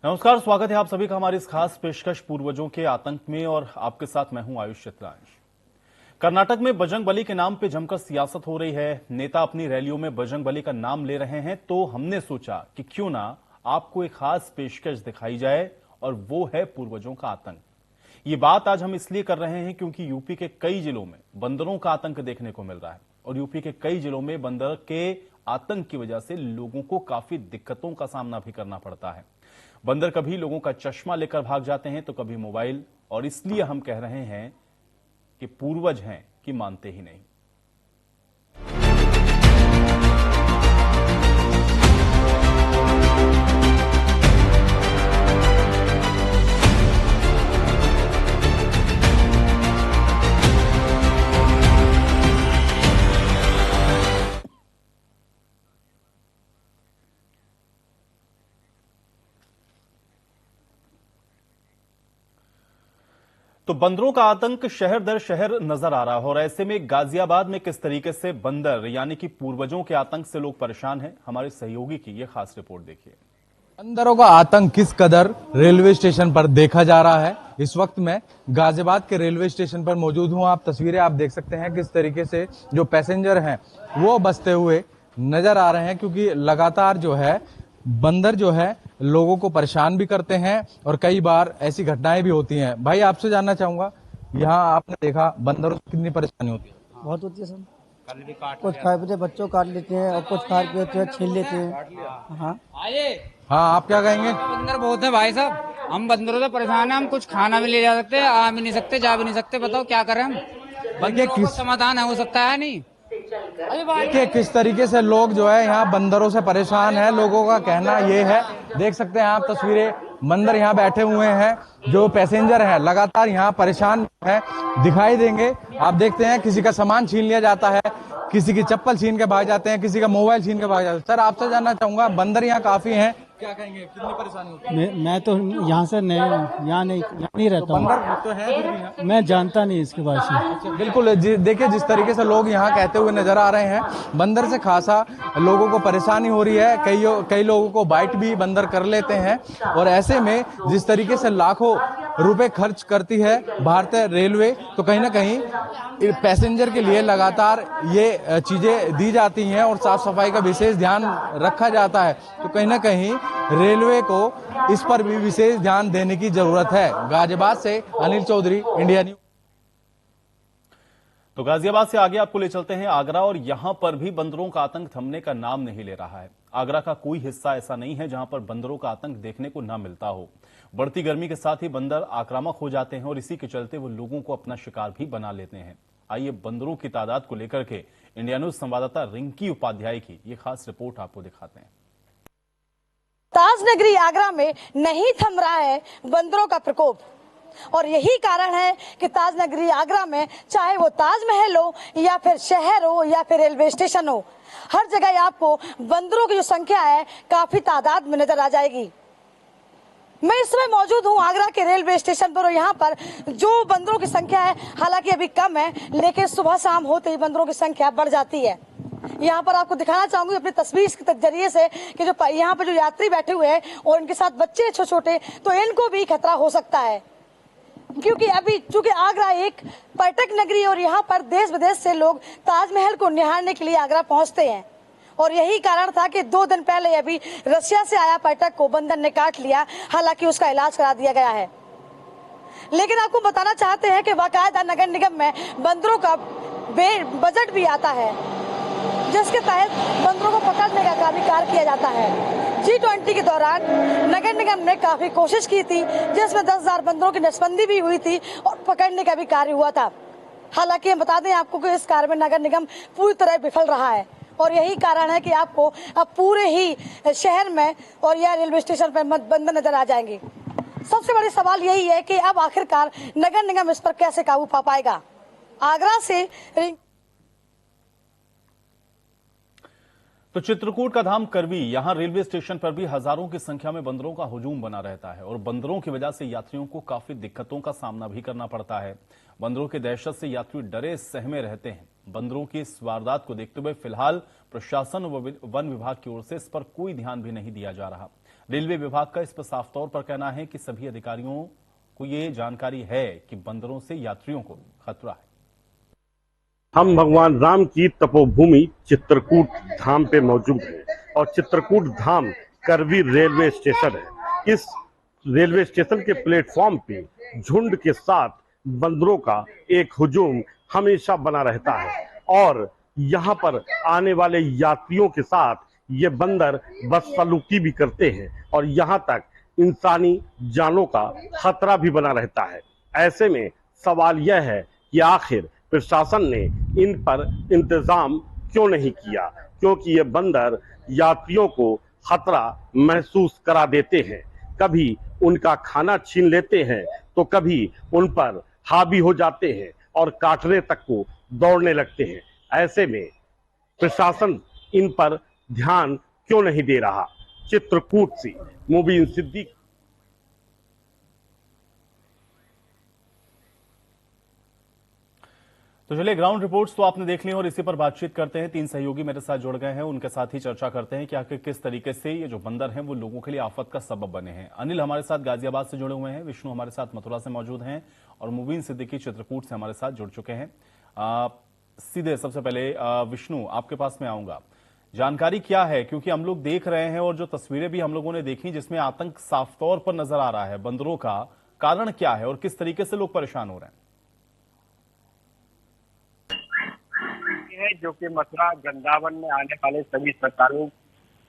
नमस्कार, स्वागत है आप सभी का हमारी इस खास पेशकश पूर्वजों के आतंक में और आपके साथ मैं हूं आयुष चित्रांश। कर्नाटक में बजरंगबली के नाम पे जमकर सियासत हो रही है। नेता अपनी रैलियों में बजरंगबली का नाम ले रहे हैं, तो हमने सोचा कि क्यों ना आपको एक खास पेशकश दिखाई जाए और वो है पूर्वजों का आतंक। ये बात आज हम इसलिए कर रहे हैं क्योंकि यूपी के कई जिलों में बंदरों का आतंक देखने को मिल रहा है और यूपी के कई जिलों में बंदर के आतंक की वजह से लोगों को काफी दिक्कतों का सामना भी करना पड़ता है। बंदर कभी लोगों का चश्मा लेकर भाग जाते हैं तो कभी मोबाइल, और इसलिए हम कह रहे हैं कि पूर्वज हैं कि मानते ही नहीं। तो बंदरों का आतंक शहर दर शहर नजर आ रहा है और ऐसे में गाजियाबाद में किस तरीके से बंदर यानी कि पूर्वजों के आतंक से लोग परेशान हैं, हमारे सहयोगी की यह खास रिपोर्ट देखिए। बंदरों का आतंक किस कदर रेलवे स्टेशन पर देखा जा रहा है। इस वक्त मैं गाजियाबाद के रेलवे स्टेशन पर मौजूद हूं। आप तस्वीरें आप देख सकते हैं किस तरीके से जो पैसेंजर हैं वो बसते हुए नजर आ रहे हैं, क्योंकि लगातार जो है बंदर जो है लोगों को परेशान भी करते हैं और कई बार ऐसी घटनाएं भी होती हैं। भाई, आपसे जानना चाहूंगा, यहाँ आपने देखा बंदरों से कितनी परेशानी होती है? बहुत होती है सर। कुछ खाए पीते बच्चों काट लेते हैं और कुछ खा पीते हैं छीन लेते हैं। हाँ हाँ, आप क्या कहेंगे? बंदर बहुत है भाई साहब, हम बंदरों से परेशान हैं। हम कुछ खाना भी ले जा सकते हैं, आ भी नहीं सकते, जा भी नहीं सकते। बताओ क्या करें हम? बंदरों का समाधान है हो सकता है नहीं? देखिए किस तरीके से लोग जो है यहाँ बंदरों से परेशान है। लोगों का कहना ये है, देख सकते हैं आप तस्वीरें, बंदर यहाँ बैठे हुए हैं, जो पैसेंजर हैं लगातार यहाँ परेशान है, दिखाई देंगे। आप देखते हैं किसी का सामान छीन लिया जाता है, किसी की चप्पल छीन के भाग जाते हैं, किसी का मोबाइल छीन के भाग जाते हैं। सर, आपसे जानना चाहूंगा, बंदर यहाँ काफी हैं, क्या कहेंगे, कितनी परेशानी होती है? मैं तो यहाँ से यहाँ नहीं रहता हूँ। बंदर तो है फिर भी यहाँ? मैं जानता नहीं इसके बारे में। बिल्कुल, देखिए जिस तरीके से लोग यहाँ कहते हुए नजर आ रहे हैं, बंदर से खासा लोगों को परेशानी हो रही है। कई लोगों को बाइट भी बंदर कर लेते हैं और ऐसे में जिस तरीके से लाखों रुपए खर्च करती है भारतीय रेलवे, तो कहीं ना कहीं पैसेंजर के लिए लगातार ये चीजें दी जाती हैं और साफ सफाई का विशेष ध्यान रखा जाता है, तो कहीं ना कहीं रेलवे को इस पर भी विशेष ध्यान देने की जरूरत है। गाजियाबाद से अनिल चौधरी, इंडिया न्यूज। तो गाजियाबाद से आगे आपको ले चलते हैं आगरा, और यहां पर भी बंदरों का आतंक थमने का नाम नहीं ले रहा है। आगरा का कोई हिस्सा ऐसा नहीं है जहां पर बंदरों का आतंक देखने को ना मिलता हो। बढ़ती गर्मी के साथ ही बंदर आक्रामक हो जाते हैं और इसी के चलते वो लोगों को अपना शिकार भी बना लेते हैं। आइए बंदरों की तादाद को लेकर के इंडिया न्यूज संवाददाता रिंकी उपाध्याय की ये खास रिपोर्ट आपको दिखाते हैं। ताजनगरी आगरा में नहीं थम रहा है बंदरों का प्रकोप, और यही कारण है कि ताजनगरी आगरा में चाहे वो ताजमहल हो या फिर शहर हो या फिर रेलवे स्टेशन हो, हर जगह आपको बंदरों की जो संख्या है काफी तादाद में नजर आ जाएगी। मैं इस समय मौजूद हूँ आगरा के रेलवे स्टेशन पर और यहाँ पर जो बंदरों की संख्या है हालांकि अभी कम है, लेकिन सुबह शाम होते ही बंदरों की संख्या बढ़ जाती है। यहाँ पर आपको दिखाना चाहूंगी अपनी तस्वीर के जरिए से कि जो यहाँ पर जो यात्री बैठे हुए हैं और इनके साथ बच्चे छोटे छोटे, तो इनको भी खतरा हो सकता है, क्योंकि अभी चूंकि आगरा एक पर्यटक नगरी और यहाँ पर देश विदेश से लोग ताजमहल को निहारने के लिए आगरा पहुँचते हैं। और यही कारण था कि 2 दिन पहले अभी रशिया से आया पर्यटक को बंदर ने काट लिया, हालांकि उसका इलाज करा दिया गया है। लेकिन आपको बताना चाहते हैं कि बाकायदा नगर निगम में बंदरों का बजट भी आता है, जिसके तहत बंदरों को पकड़ने का कार्य किया जाता है। G20 के दौरान नगर निगम ने काफी कोशिश की थी, जिसमें 10,000 बंदरों की नसबंदी भी हुई थी और पकड़ने का भी कार्य हुआ था। हालांकि हम बता दें आपको कि इस कार्य में नगर निगम पूरी तरह विफल रहा है, और यही कारण है कि आपको अब पूरे ही शहर में और या रेलवे स्टेशन पर बंदर नजर आ जाएंगे। सबसे बड़ी सवाल यही है कि अब आखिरकार नगर निगम इस पर कैसे काबू पा पाएगा। आगरा से तो चित्रकूट का धाम करवी, यहां रेलवे स्टेशन पर भी हजारों की संख्या में बंदरों का हुजूम बना रहता है और बंदरों की वजह से यात्रियों को काफी दिक्कतों का सामना भी करना पड़ता है। बंदरों की दहशत से यात्री डरे सहमे रहते हैं। बंदरों की इस वारदात को देखते हुए फिलहाल प्रशासन व वन विभाग की ओर से इस पर कोई ध्यान भी नहीं दिया जा रहा। रेलवे विभाग का इस पर साफ तौर पर कहना है कि सभी अधिकारियों को ये जानकारी है कि बंदरों से यात्रियों को खतरा है। हम भगवान राम की तपोभूमि चित्रकूट धाम पे मौजूद हैं और चित्रकूट धाम करवी रेलवे स्टेशन है। इस रेलवे स्टेशन के प्लेटफॉर्म पे झुंड के साथ बंदरों का एक हुजूम हमेशा बना रहता है और यहाँ पर आने वाले यात्रियों के साथ ये बंदर बदसलूकी भी करते हैं और यहाँ तक इंसानी जानों का खतरा भी बना रहता है। ऐसे में सवाल यह है कि आखिर प्रशासन ने इन पर इंतजाम क्यों नहीं किया, क्योंकि ये बंदर यात्रियों को खतरा महसूस करा देते हैं। कभी उनका खाना छीन लेते हैं तो कभी उन पर हावी हो जाते हैं और काटने तक को दौड़ने लगते हैं। ऐसे में प्रशासन इन पर ध्यान क्यों नहीं दे रहा। चित्रकूट से मुबीन सिद्दीकी। तो चलिए, ग्राउंड रिपोर्ट्स तो आपने देख ली और इसी पर बातचीत करते हैं। 3 सहयोगी मेरे साथ जुड़ गए हैं, उनके साथ ही चर्चा करते हैं कि आखिर किस तरीके से ये जो बंदर हैं वो लोगों के लिए आफत का सबब बने हैं। अनिल हमारे साथ गाजियाबाद से जुड़े हुए हैं, विष्णु हमारे साथ मथुरा से मौजूद हैं और मुबीन सिद्दीकी चित्रकूट से हमारे साथ जुड़ चुके हैं। सीधे सबसे पहले विष्णु, आपके पास में आऊंगा। जानकारी क्या है, क्योंकि हम लोग देख रहे हैं और जो तस्वीरें भी हम लोगों ने देखी जिसमें आतंक साफ तौर पर नजर आ रहा है बंदरों का, कारण क्या है और किस तरीके से लोग परेशान हो रहे हैं? जो कि मथुरा वृंदावन में आने वाले सभी श्रद्धालु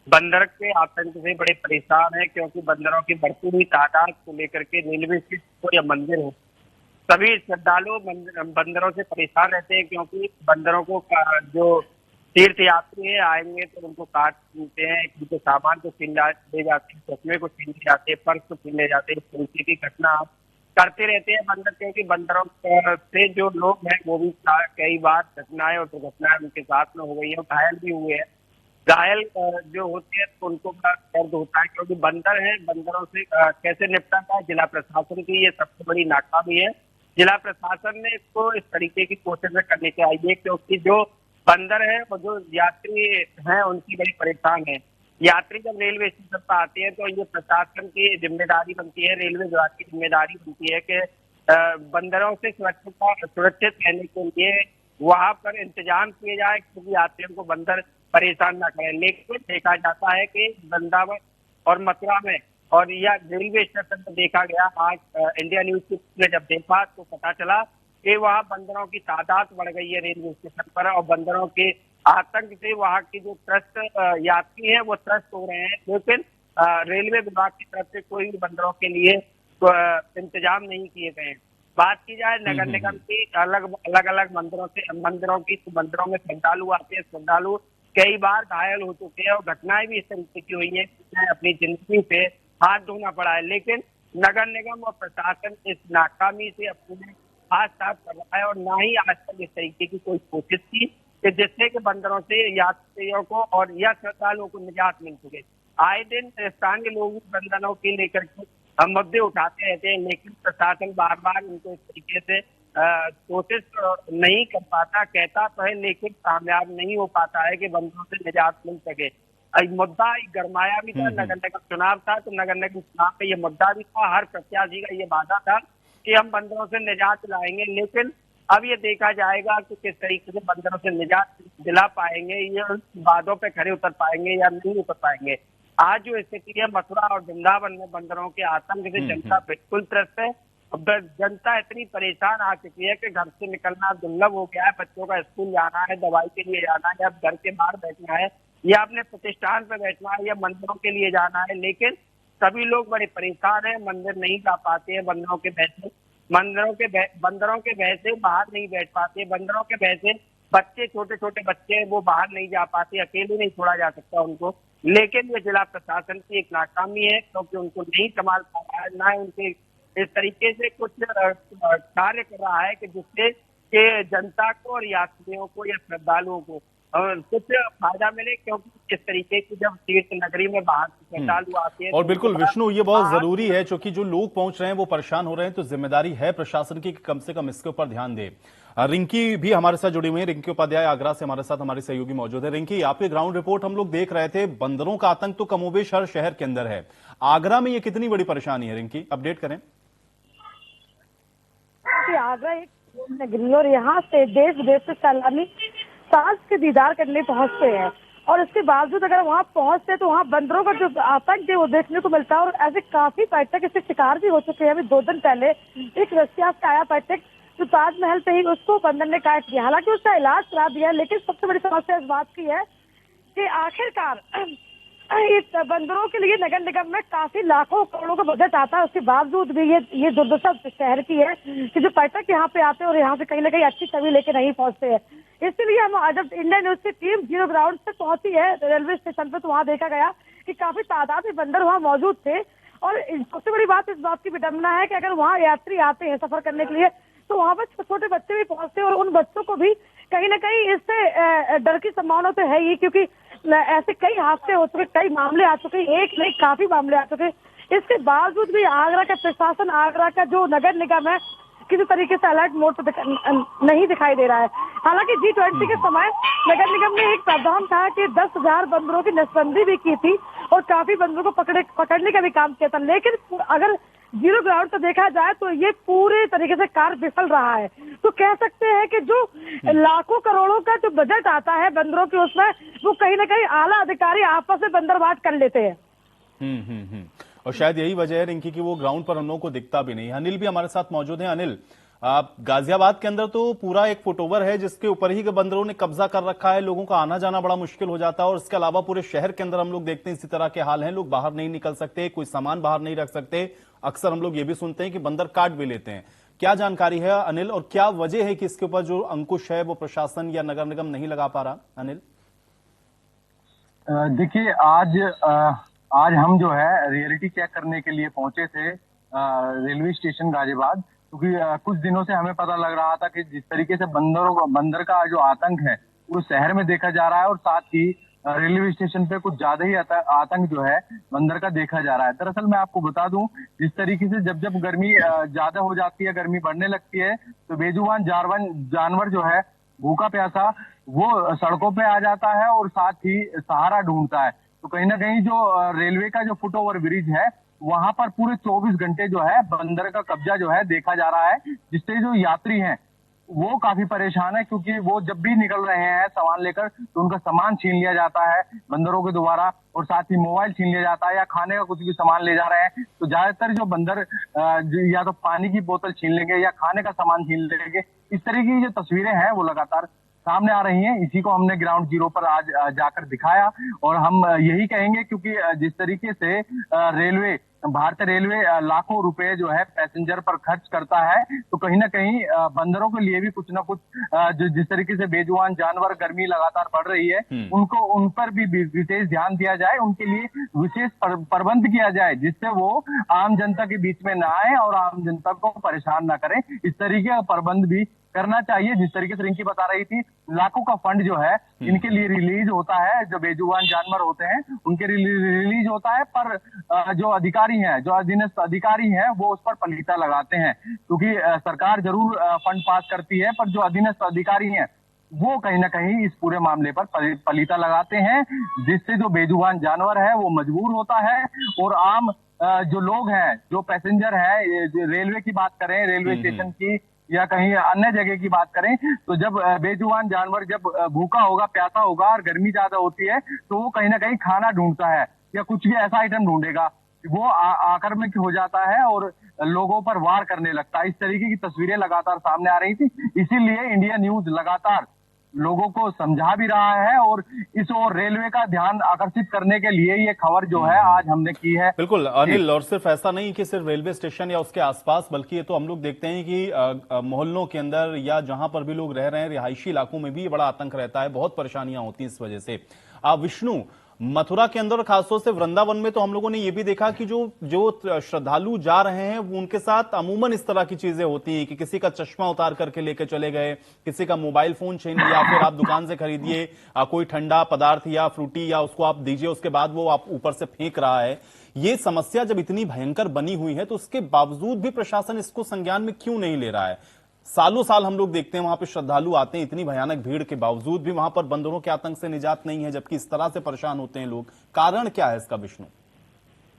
बंदर के आतंक से बड़े परेशान हैं, क्योंकि बंदरों की बढ़ती हुई तादाद को लेकर के रेलवे स्टेशन हो या मंदिर हो, सभी श्रद्धालु बंदरों से परेशान रहते हैं। क्योंकि बंदरों को जो तीर्थ यात्री है आएंगे तो उनको काटते हैं, उनके सामान को छीन ले जाते हैं, चश्मे को छीन ले जाते हैं, पर्स को छीन ले जाते हैं। इस तरीके की घटना करते रहते हैं बंदर, क्योंकि बंदरों से जो लोग हैं वो भी कई बार घटनाएं और दुर्घटनाएं उनके साथ में हो गई है, घायल भी हुए हैं। घायल जो होते हैं तो उनको दर्द होता है, क्योंकि बंदर है, बंदरों से कैसे निपटा जाए। जिला प्रशासन की ये सबसे बड़ी नाकामी है। जिला प्रशासन ने इसको इस तरीके की कोशिश करनी चाहिए, क्योंकि जो बंदर है और जो यात्री हैं उनकी बड़ी परेशान है। यात्री जब रेलवे स्टेशन पर आते हैं तो ये प्रशासन की जिम्मेदारी बनती है, रेलवे विभाग की जिम्मेदारी बनती है कि बंदरों से सुरक्षित रहने के लिए वहां पर इंतजाम किए जाए, क्योंकि यात्रियों को बंदर परेशान न करें। लेकिन देखा जाता है कि वृंदावन और मथुरा में और या रेलवे स्टेशन पर देखा गया, आज इंडिया न्यूज ने जब देखा तो पता चला कि वहाँ बंदरों की तादाद बढ़ गई है रेलवे स्टेशन पर और बंदरों के आतंक से वहाँ की जो त्रस्त यात्री है वो त्रस्त हो रहे हैं। लेकिन रेलवे विभाग की तरफ से कोई भी बंदरों के लिए इंतजाम नहीं किए गए हैं। बात की जाए नगर निगम की, अलग अलग मंदिरों में श्रद्धालु आते हैं। श्रद्धालु कई बार घायल हो चुके हैं और घटनाएं भी इस तरीके की हुई है, अपनी जिंदगी पे हाथ धोना पड़ा है। लेकिन नगर निगम और प्रशासन इस नाकामी से अपने हाथ साफ कर रहा है और ना ही आज तक इस तरीके की कोई कोशिश की कि जिससे कि बंदरों से यात्रियों को और या श्रद्धालुओं को निजात मिल सके। आए दिन स्थानीय लोग बंदरों के लेकर के मुद्दे उठाते रहते हैं, लेकिन प्रशासन बार बार उनको इस तरीके से कोशिश नहीं कर पाता। कहता तो है लेकिन कामयाब नहीं हो पाता है कि बंदरों से निजात मिल सके। मुद्दा गरमाया भी था, नगर निगम चुनाव था तो नगर निगम चुनाव पे ये मुद्दा भी था। हर प्रत्याशी का ये वादा था कि हम बंदरों से निजात दिलाएंगे, लेकिन अब ये देखा जाएगा कि किस तरीके से बंदरों से निजात दिला पाएंगे, ये वादों पे खड़े उतर पाएंगे या नहीं उतर पाएंगे। आज जो स्थिति है मथुरा और वृंदावन में बंदरों के आतंक से जनता बिल्कुल त्रस्त है। अब जनता इतनी परेशान आ चुकी है कि घर से निकलना दुर्लभ हो गया है। बच्चों का स्कूल जाना है, दवाई के लिए जाना है, अब घर के बाहर बैठना है या अपने प्रतिष्ठान पे बैठना है या मंदिरों के लिए जाना है, लेकिन सभी लोग बड़े परेशान हैं। मंदिर नहीं जा पाते हैं बंदरों के भय से, बंदरों के भय से बाहर नहीं बैठ पाते, बंदरों के भय से बच्चे, छोटे छोटे बच्चे वो बाहर नहीं जा पाते, अकेले नहीं छोड़ा जा सकता उनको। लेकिन ये जिला प्रशासन की एक नाकामी है, क्योंकि उनको नहीं संभाल पा रहा है, ना उनके इस तरीके से कुछ कार्य कर रहा है कि जिससे कि जनता को और यात्रियों को या श्रद्धालुओं को कुछ फायदा मिले, क्योंकि इस तरीके की जब तीर्थ नगरी में बाहर से श्रद्धालु आते हैं और तो बिल्कुल विष्णु, ये बहुत बाहर- जरूरी है क्योंकि जो लोग पहुंच रहे हैं वो परेशान हो रहे हैं, तो जिम्मेदारी है प्रशासन की कि कम से कम इसके ऊपर ध्यान दे। रिंकी भी हमारे साथ जुड़ी हुई है। रिंकी उपाध्याय आगरा से हमारे साथ हमारी सहयोगी मौजूद है। रिंकी, आपकी ग्राउंड रिपोर्ट हम लोग देख रहे थे। बंदरों का आतंक तो कमोबेश हर शहर के अंदर है, आगरा में ये कितनी बड़ी परेशानी है? रिंकी, अपडेट करें। आगरा एक नगरी और यहाँ से देश विदेश से सैलानी ताज के दीदार करने पहुंचते हैं, और इसके बावजूद अगर वहाँ पहुंचते हैं तो वहाँ बंदरों का जो आतंक है वो देखने को मिलता है। और ऐसे काफी पर्यटक इसके शिकार भी हो चुके हैं। अभी 2 दिन पहले एक रशिया से आया पर्यटक जो ताजमहल पे ही उसको बंदर ने काट दिया, हालांकि उसका इलाज करा दिया, लेकिन सबसे बड़ी समस्या इस बात की है कि आखिरकार इस बंदरों के लिए नगर निगम में काफी लाखों करोड़ों का बजट आता है, उसके बावजूद भी ये दुर्दशा शहर की है कि जो पर्यटक यहाँ पे आते हैं और यहाँ से कहीं ना कहीं अच्छी छवि लेके नहीं पहुंचते हैं। इसलिए हम जब इंडियन न्यूज की टीम जीरो ग्राउंड से पहुंची है रेलवे स्टेशन पे, तो वहाँ देखा गया कि काफी तादाद में बंदर वहाँ मौजूद थे। और सबसे बड़ी बात इस बात की विडंबना है कि अगर वहाँ यात्री आते हैं सफर करने के लिए तो वहाँ पर छोटे बच्चे भी पहुंचते हैं, और उन बच्चों को भी कहीं ना कहीं इससे डर की संभावना तो है ही, क्योंकि ऐसे कई हादसे हो चुके, कई मामले आ चुके, एक नहीं काफी मामले आ चुके। इसके बावजूद भी आगरा का प्रशासन, आगरा का जो नगर निगम है, किसी तरीके से अलर्ट मोड पे नहीं दिखाई दे रहा है। हालांकि G20 के समय नगर निगम ने एक प्रावधान था कि 10,000 बंदरों की नसबंदी भी की थी और काफी बंदरों को पकड़ने का भी काम किया था, लेकिन अगर जीरो ग्राउंड पर देखा जाए तो ये पूरे तरीके से कार्य विफल रहा है। तो कह सकते हैं कि जो लाखों करोड़ों का जो बजट आता है बंदरों के, उसमें वो कहीं ना कहीं आला अधिकारी आपस में बंदरबांट कर लेते हैं। और शायद यही वजह है रिंकी की वो ग्राउंड पर हम लोगों को दिखता भी नहीं। अनिल भी हमारे साथ मौजूद है। अनिल, आप गाजियाबाद के अंदर तो पूरा एक फुटओवर है जिसके ऊपर ही के बंदरों ने कब्जा कर रखा है, लोगों का आना जाना बड़ा मुश्किल हो जाता है। और इसके अलावा पूरे शहर के अंदर हम लोग देखते हैं इसी तरह के हाल हैं, लोग बाहर नहीं निकल सकते, कोई सामान बाहर नहीं रख सकते। अक्सर हम लोग ये भी सुनते हैं कि बंदर काट भी लेते हैं। क्या जानकारी है अनिल, और क्या वजह है कि इसके ऊपर जो अंकुश है वो प्रशासन या नगर निगम नहीं लगा पा रहा? अनिल, देखिए, आज हम जो है रियलिटी चेक करने के लिए पहुंचे थे रेलवे स्टेशन गाजियाबाद, क्योंकि कुछ दिनों से हमें पता लग रहा था कि जिस तरीके से बंदर का जो आतंक है वो शहर में देखा जा रहा है, और साथ ही रेलवे स्टेशन पे कुछ ज्यादा ही आतंक जो है बंदर का देखा जा रहा है। दरअसल मैं आपको बता दूं, जिस तरीके से जब गर्मी ज्यादा हो जाती है, गर्मी बढ़ने लगती है, तो बेजुबान जानवर जो है भूखा प्यासा वो सड़कों पे आ जाता है और साथ ही सहारा ढूंढता है। तो कहीं ना कहीं जो रेलवे का जो फुट ओवर ब्रिज है वहां पर पूरे 24 घंटे जो है बंदर का कब्जा जो है देखा जा रहा है, जिससे जो यात्री हैं वो काफी परेशान है, क्योंकि वो जब भी निकल रहे हैं सामान लेकर तो उनका सामान छीन लिया जाता है बंदरों के द्वारा, और साथ ही मोबाइल छीन लिया जाता है, या खाने का कुछ भी सामान ले जा रहे हैं तो ज्यादातर जो बंदर या तो पानी की बोतल छीन लेंगे या खाने का सामान छीन लेंगे। इस तरह की जो तस्वीरें हैं वो लगातार सामने आ रही हैं। इसी को हमने ग्राउंड जीरो पर आज जाकर दिखाया, और हम यही कहेंगे, क्योंकि जिस तरीके से भारतीय रेलवे लाखों रुपए जो है पैसेंजर पर खर्च करता है, तो कहीं ना कहीं बंदरों के लिए भी कुछ ना कुछ जो जिस तरीके से बेजुबान जानवर, गर्मी लगातार बढ़ रही है, उन पर भी विशेष ध्यान दिया जाए, उनके लिए विशेष प्रबंध किया जाए, जिससे वो आम जनता के बीच में ना आए और आम जनता को परेशान ना करें। इस तरीके का प्रबंध भी करना चाहिए। जिस तरीके से रिंकी बता रही थी, लाखों का फंड जो है इनके लिए रिलीज होता है, जो बेजुबान जानवर होते हैं उनके रिलीज होता है, पर जो अधिकारी हैं, जो अधीनस्थ अधिकारी हैं, वो उस पर पलीता लगाते हैं, क्योंकि सरकार जरूर फंड पास करती है, पर जो अधीनस्थ अधिकारी हैं वो कहीं ना कहीं इस पूरे मामले पर पलीता लगाते हैं, जिससे जो बेजुबान जानवर है वो मजबूर होता है, और आम जो लोग हैं, जो पैसेंजर हैं, रेलवे की बात करें, रेलवे स्टेशन की या कहीं अन्य जगह की बात करें, तो जब बेजुबान जानवर जब भूखा होगा, प्यासा होगा और गर्मी ज्यादा होती है, तो वो कहीं ना कहीं खाना ढूंढता है या कुछ भी ऐसा आइटम ढूंढेगा, वो आक्रामक हो जाता है और लोगों पर वार करने लगता है। इस तरीके की तस्वीरें लगातार सामने आ रही थी, इसीलिए इंडिया न्यूज लगातार लोगों को समझा भी रहा है, और इस ओर रेलवे का ध्यान आकर्षित करने के लिए ये खबर जो है आज हमने की है। बिल्कुल अनिल, और सिर्फ ऐसा नहीं कि सिर्फ रेलवे स्टेशन या उसके आसपास, बल्कि ये तो हम लोग देखते हैं कि मोहल्लों के अंदर या जहां पर भी लोग रह रहे हैं, रिहायशी इलाकों में भी बड़ा आतंक रहता है, बहुत परेशानियां होती हैं इस वजह से। विष्णु, मथुरा के अंदर और खासतौर से वृंदावन में तो हम लोगों ने ये भी देखा कि जो श्रद्धालु जा रहे हैं वो उनके साथ अमूमन इस तरह की चीजें होती हैं कि किसी का चश्मा उतार करके लेके चले गए, किसी का मोबाइल फोन छीन लिया, फिर आप दुकान से खरीदिए कोई ठंडा पदार्थ या फ्रूटी या उसको आप दीजिए, उसके बाद वो आप ऊपर से फेंक रहा है। ये समस्या जब इतनी भयंकर बनी हुई है तो उसके बावजूद भी प्रशासन इसको संज्ञान में क्यों नहीं ले रहा है? सालों साल हम लोग देखते हैं वहां पे श्रद्धालु आते हैं, इतनी भयानक भीड़ के बावजूद भी वहां पर बंदरों के आतंक से निजात नहीं है, जबकि इस तरह से परेशान होते हैं लोग। कारण क्या है इसका विष्णु?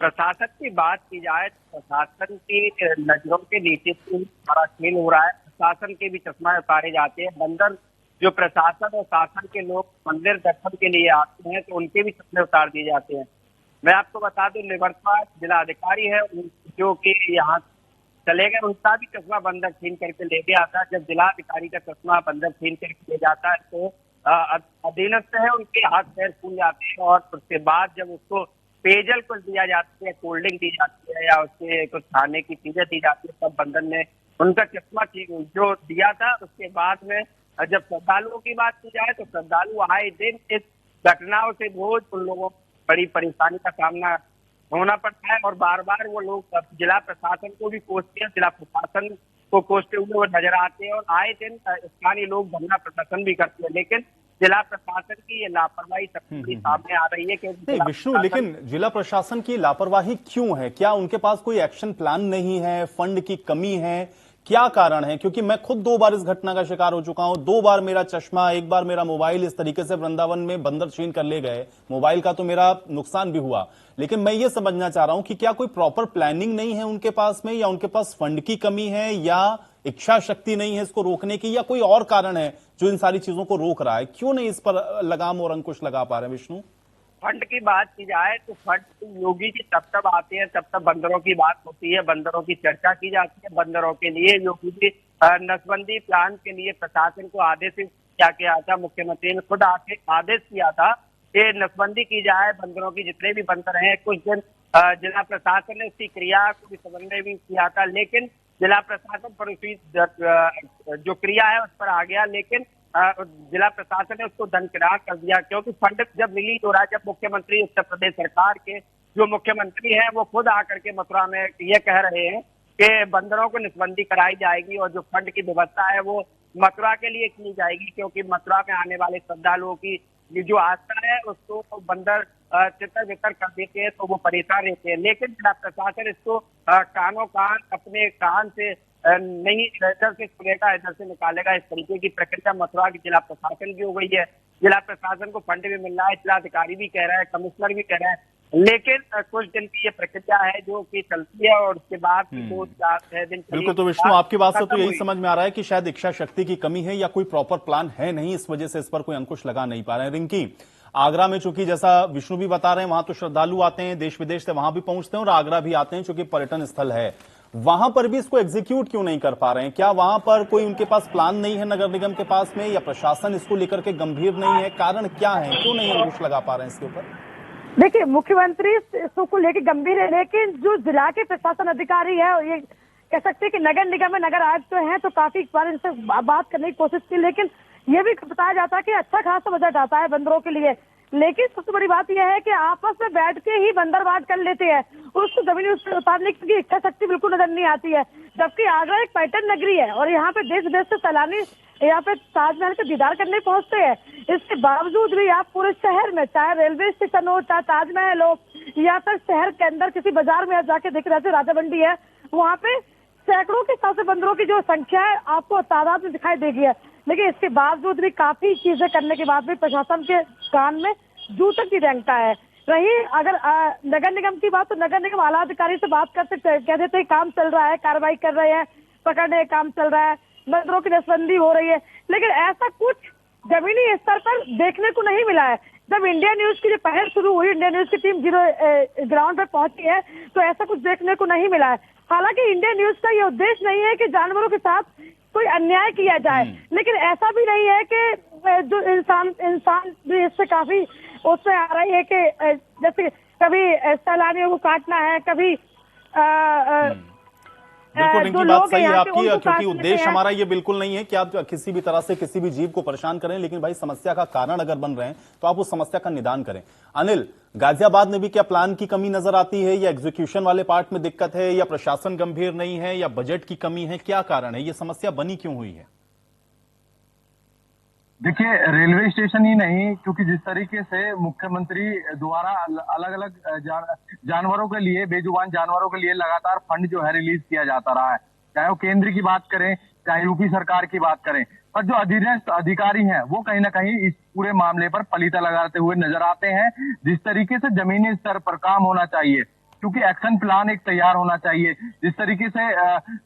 प्रशासन की बात की जाए तो प्रशासन की नजरों के नीचे सारा खेल हो रहा है। प्रशासन के भी चश्मा उतारे जाते हैं। बंदर जो प्रशासन और शासन के लोग मंदिर दर्शन के लिए आते हैं तो उनके भी चश्मे उतार दिए जाते हैं। मैं आपको बता दूं, निवर्तमान जिलाधिकारी है जो कि यहाँ चले गए, उनका भी चश्मा बंदर छीन करके लेके आता है। जब जिलाधिकारी का चश्मा बंदर छीन करके ले जाता है तो अधीनस्थ है उनके हाथ पैर फूल जाते हैं, और उसके बाद जब उसको पेयजल कुछ दिया जाता है, कोल्ड ड्रिंक दी जाती है या उसके कुछ खाने की चीजें दी जाती है, तब बंदर ने उनका चश्मा जो दिया था। उसके बाद में जब श्रद्धालुओं की बात की जाए तो श्रद्धालु आए दिन इस घटनाओं से रोज उन लोगों को बड़ी परेशानी का सामना होना पड़ता है, और बार बार वो लोग जिला प्रशासन को भी कोसते हैं, जिला प्रशासन को कोसते हुए वो नजर आते हैं, और आए दिन स्थानीय लोग धरना प्रदर्शन भी करते हैं। लेकिन जिला प्रशासन की ये लापरवाही सबसे सामने आ रही है। क्योंकि विष्णु, लेकिन जिला प्रशासन की लापरवाही क्यों है? क्या उनके पास कोई एक्शन प्लान नहीं है, फंड की कमी है, क्या कारण है? क्योंकि मैं खुद 2 बार इस घटना का शिकार हो चुका हूं। 2 बार मेरा चश्मा, 1 बार मेरा मोबाइल इस तरीके से वृंदावन में बंदर छीन कर ले गए। मोबाइल का तो मेरा नुकसान भी हुआ, लेकिन मैं ये समझना चाह रहा हूं कि क्या कोई प्रॉपर प्लानिंग नहीं है उनके पास में, या उनके पास फंड की कमी है, या इच्छा शक्ति नहीं है इसको रोकने की, या कोई और कारण है जो इन सारी चीजों को रोक रहा है? क्यों नहीं इस पर लगाम और अंकुश लगा पा रहे हैं विष्णु? फंड की बात की जाए तो फंड योगी जी तब आते हैं, तब बंदरों की बात होती है, बंदरों की चर्चा की जाती है। बंदरों के लिए योगी जी नसबंदी प्लान के लिए प्रशासन को आदेशित क्या किया था, मुख्यमंत्री ने खुद आदेश किया था कि नसबंदी की जाए, बंदरों की जितने भी बंदर हैं। कुछ दिन जिला प्रशासन ने उसकी क्रिया को भी समन्वय भी किया था, लेकिन जिला प्रशासन पर उसकी जो क्रिया है उस पर आ गया, लेकिन जिला प्रशासन ने उसको दरकिनार कर दिया। क्योंकि फंड जब रिलीज हो रहा है, जब मुख्यमंत्री उत्तर प्रदेश सरकार के जो मुख्यमंत्री हैं वो खुद आकर के मथुरा में ये कह रहे हैं कि बंदरों को नसबंदी कराई जाएगी, और जो फंड की व्यवस्था है वो मथुरा के लिए की जाएगी, क्योंकि मथुरा में आने वाले श्रद्धालुओं की जो आस्था है उसको बंदर तितर बितर कर देते हैं तो वो परेशान रहते हैं। लेकिन जिला प्रशासन इसको कानों कान अपने कान से नहीं, इधर से सुनेगा इधर से निकालेगा, इस तरीके की प्रक्रिया मथुरा की जिला प्रशासन की हो गई है। जिला प्रशासन को फंड भी मिल रहा है, जिलाधिकारी भी कह रहा है, कमिश्नर भी कह रहा है, लेकिन कुछ दिन की ये प्रक्रिया है जो कि चलती है, और उसके बाद 2-4-6 दिन बिल्कुल। तो विष्णु, आपकी बात से तो यही समझ में आ रहा है कि शायद इच्छा शक्ति की कमी है, या कोई प्रॉपर प्लान है नहीं, इस वजह से इस पर कोई अंकुश लगा नहीं पा रहे हैं। रिंकी, आगरा में चूंकि जैसा विष्णु भी बता रहे हैं, वहां तो श्रद्धालु आते हैं, देश विदेश से वहां भी पहुंचते हैं, और आगरा भी आते हैं चूंकि पर्यटन स्थल है, वहां पर भी इसको एग्जीक्यूट क्यों नहीं कर पा रहे हैं? क्या वहां पर कोई उनके पास प्लान नहीं है नगर निगम के पास में, या प्रशासन इसको लेकर के गंभीर नहीं है? कारण क्या है, क्यों नहीं अंकुश लगा पा रहे हैं इसके ऊपर? देखिए, मुख्यमंत्री इसको लेके गंभीर है, लेकिन जो जिला के प्रशासन अधिकारी है, ये कह सकते हैं कि नगर निगम में नगर आयुक्त तो हैं, तो काफी बार इनसे बात करने की कोशिश की, लेकिन ये भी बताया जाता है कि अच्छा खासा बजट आता है बंदरों के लिए। लेकिन सबसे बड़ी बात यह है कि आपस में बैठ के ही बंदरबांट कर लेते हैं, उसको जमीनी उस पर उतारने की इच्छा शक्ति बिल्कुल नजर नहीं आती है। जबकि आगरा एक पर्यटन नगरी है, और यहाँ पे देश विदेश से सैलानी यहाँ पे ताजमहल का दीदार करने पहुंचते हैं। इसके बावजूद भी आप पूरे शहर में, चाहे रेलवे स्टेशन हो, चाहे ताजमहल हो, या फिर शहर के अंदर किसी बाजार में जाके देख रहे थे, राजा मंडी है, वहाँ पे सैकड़ों के हिसाब से बंदरों की जो संख्या है आपको तादाद में दिखाई देगी है। लेकिन इसके बावजूद भी काफी चीजें करने के बाद भी प्रशासन के कान में जू तक ही रेंगता है। रही अगर नगर निगम की बात, तो नगर निगम आला अधिकारी से बात करते कह देते काम चल रहा है, कार्रवाई कर रहे हैं, पकड़ने का काम चल रहा है, बंदरों की नसबंदी हो रही है, लेकिन ऐसा कुछ जमीनी स्तर पर देखने को नहीं मिला है। जब इंडिया न्यूज की जो पहल शुरू हुई, इंडिया न्यूज की टीम ग्राउंड पर पहुंची है, तो ऐसा कुछ देखने को नहीं मिला है। हालांकि इंडिया न्यूज का ये उद्देश्य नहीं है कि जानवरों के साथ कोई अन्याय किया जाए, लेकिन ऐसा भी नहीं है कि जो इंसान भी इससे काफी उसमें आ रही है कि जैसे कभी सैलानियों को काटना है, कभी बिल्कुल जो इनकी लोग बात सही है यहाँ पे आपकी, उनको क्योंकि काट लेते उद्देश्य हैं। हमारा ये बिल्कुल नहीं है कि आप किसी भी तरह से किसी भी जीव को परेशान करें, लेकिन भाई समस्या का कारण अगर बन रहे हैं तो आप उस समस्या का निदान करें। अनिल, गाजियाबाद में भी क्या प्लान की कमी नजर आती है, या एग्जीक्यूशन वाले पार्ट में दिक्कत है, या प्रशासन गंभीर नहीं है, या बजट की कमी है, क्या कारण है, ये समस्या बनी क्यों हुई है? देखिए, रेलवे स्टेशन ही नहीं, क्योंकि जिस तरीके से मुख्यमंत्री द्वारा अलग अलग जानवरों के लिए, बेजुबान जानवरों के लिए लगातार फंड जो है रिलीज किया जाता रहा है, चाहे वो केंद्र की बात करें चाहे यूपी सरकार की बात करें, पर जो अधीनस्थ अधिकारी हैं वो कहीं ना कहीं इस पूरे मामले पर पलीता लगाते हुए नजर आते हैं। जिस तरीके से जमीनी स्तर पर काम होना चाहिए, क्योंकि एक्शन प्लान एक तैयार होना चाहिए, जिस तरीके से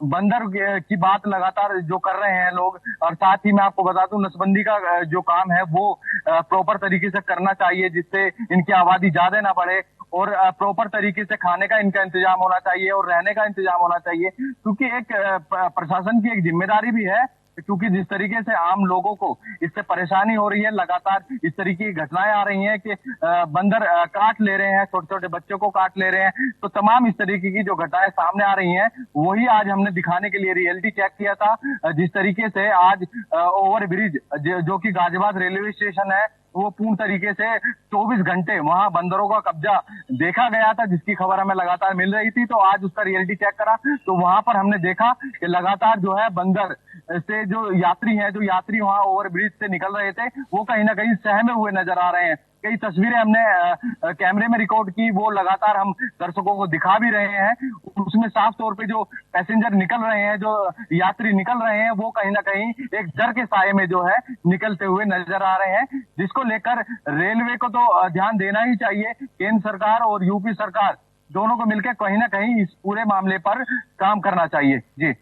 बंदर की बात लगातार जो कर रहे हैं लोग, और साथ ही मैं आपको बता दूं नसबंदी का जो काम है वो प्रॉपर तरीके से करना चाहिए, जिससे इनकी आबादी ज्यादा ना बढ़े, और प्रॉपर तरीके से खाने का इनका इंतजाम होना चाहिए और रहने का इंतजाम होना चाहिए, क्योंकि एक प्रशासन की एक जिम्मेदारी भी है, क्योंकि जिस तरीके से आम लोगों को इससे परेशानी हो रही है, लगातार इस तरीके की घटनाएं आ रही हैं कि बंदर काट ले रहे हैं, छोटे छोटे बच्चों को काट ले रहे हैं, तो तमाम इस तरीके की जो घटनाएं सामने आ रही हैं वही आज हमने दिखाने के लिए रियलिटी चेक किया था। जिस तरीके से आज ओवर ब्रिज जो कि गाजियाबाद रेलवे स्टेशन है, वो पूर्ण तरीके से 24 घंटे वहां बंदरों का कब्जा देखा गया था, जिसकी खबर हमें लगातार मिल रही थी। तो आज उसका रियलिटी चेक करा तो वहां पर हमने देखा कि लगातार जो है बंदर से जो यात्री वहां ओवर ब्रिज से निकल रहे थे वो कहीं ना कहीं सहमे हुए नजर आ रहे हैं। कई तस्वीरें हमने कैमरे में रिकॉर्ड की, वो लगातार हम दर्शकों को दिखा भी रहे हैं। उसमें साफ तौर पे जो पैसेंजर निकल रहे हैं, जो यात्री निकल रहे हैं, वो कहीं ना कहीं एक डर के साये में जो है निकलते हुए नजर आ रहे हैं, जिसको लेकर रेलवे को तो ध्यान देना ही चाहिए। केंद्र सरकार और यूपी सरकार दोनों को मिलकर कहीं ना कहीं इस पूरे मामले पर काम करना चाहिए। जी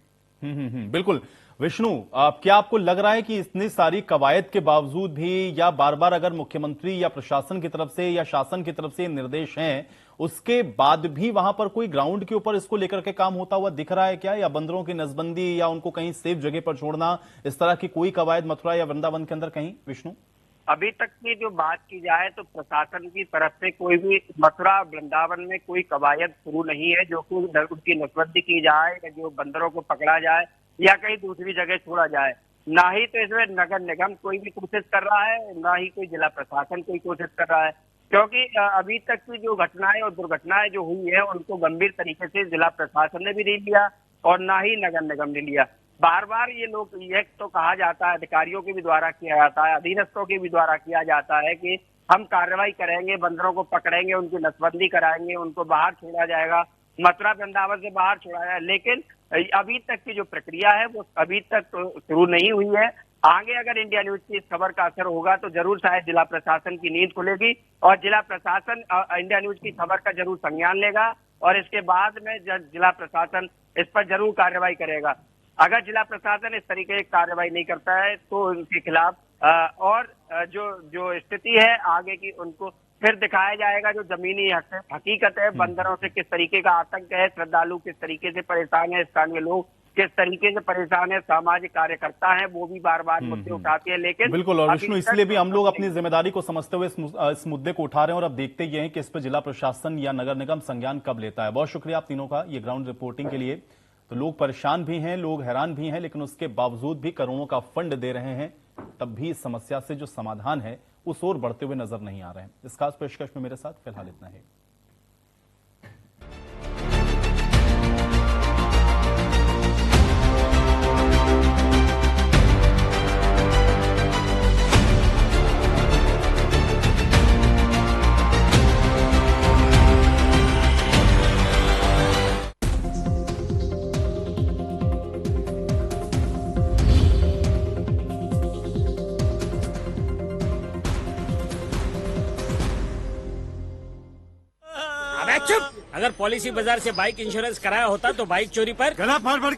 बिल्कुल। विष्णु, क्या आपको लग रहा है कि इतनी सारी कवायद के बावजूद भी, या बार बार अगर मुख्यमंत्री या प्रशासन की तरफ से या शासन की तरफ से निर्देश हैं, उसके बाद भी वहां पर कोई ग्राउंड के ऊपर इसको लेकर के काम होता हुआ दिख रहा है क्या? या बंदरों की नसबंदी या उनको कहीं सेफ जगह पर छोड़ना, इस तरह की कोई कवायद मथुरा या वृंदावन के अंदर कहीं? विष्णु, अभी तक की जो बात की जाए तो प्रशासन की तरफ से कोई भी मथुरा वृंदावन में कोई कवायद शुरू नहीं है जो कि उसकी नसबंदी की जाए, या जो बंदरों को पकड़ा जाए या कहीं दूसरी जगह छोड़ा जाए। ना ही तो इसमें नगर निगम कोई भी कोशिश कर रहा है, ना ही कोई जिला प्रशासन कोई कोशिश कर रहा है, क्योंकि अभी तक की जो घटनाएं और दुर्घटनाएं जो हुई है उनको गंभीर तरीके से जिला प्रशासन ने भी नहीं लिया और ना ही नगर निगम ने लिया। बार बार ये तो कहा जाता है, अधिकारियों के भी द्वारा किया जाता है, अधीनस्थों के भी द्वारा किया जाता है कि हम कार्रवाई करेंगे, बंदरों को पकड़ेंगे, उनकी नसबंदी कराएंगे, उनको बाहर छोड़ा जाएगा, मथुरा वृंदावन से बाहर छोड़ा जाए, लेकिन अभी तक की जो प्रक्रिया है वो अभी तक तो शुरू नहीं हुई है। आगे अगर इंडिया न्यूज की इस खबर का असर होगा तो जरूर शायद जिला प्रशासन की नींद खुलेगी और जिला प्रशासन इंडिया न्यूज की खबर का जरूर संज्ञान लेगा और इसके बाद में जिला प्रशासन इस पर जरूर कार्रवाई करेगा। अगर जिला प्रशासन इस तरीके की कार्रवाई नहीं करता है तो उनके खिलाफ और जो स्थिति है आगे की उनको फिर दिखाया जाएगा। जो जमीनी हकीकत है, बंदरों से किस तरीके का आतंक है, श्रद्धालु किस तरीके से परेशान है, स्थानीय लोग किस तरीके से परेशान है, सामाजिक कार्यकर्ता है वो भी बार बार मुद्दे उठाते हैं। लेकिन बिल्कुल, और विष्णु इसलिए भी हम लोग अपनी जिम्मेदारी को समझते हुए इस मुद्दे को उठा रहे हैं और अब देखते ये हैं कि इस पर जिला प्रशासन या नगर निगम संज्ञान कब लेता है। बहुत शुक्रिया आप तीनों का ये ग्राउंड रिपोर्टिंग के लिए। तो लोग परेशान भी हैं, लोग हैरान भी हैं, लेकिन उसके बावजूद भी करोड़ों का फंड दे रहे हैं, तब भी इस समस्या से जो समाधान है उस ओर बढ़ते हुए नजर नहीं आ रहे हैं। इस खास पेशकश में मेरे साथ फिलहाल इतना है। चुप! अगर पॉलिसी बाजार से बाइक इंश्योरेंस कराया होता तो बाइक चोरी पर गला फाड़ फाड़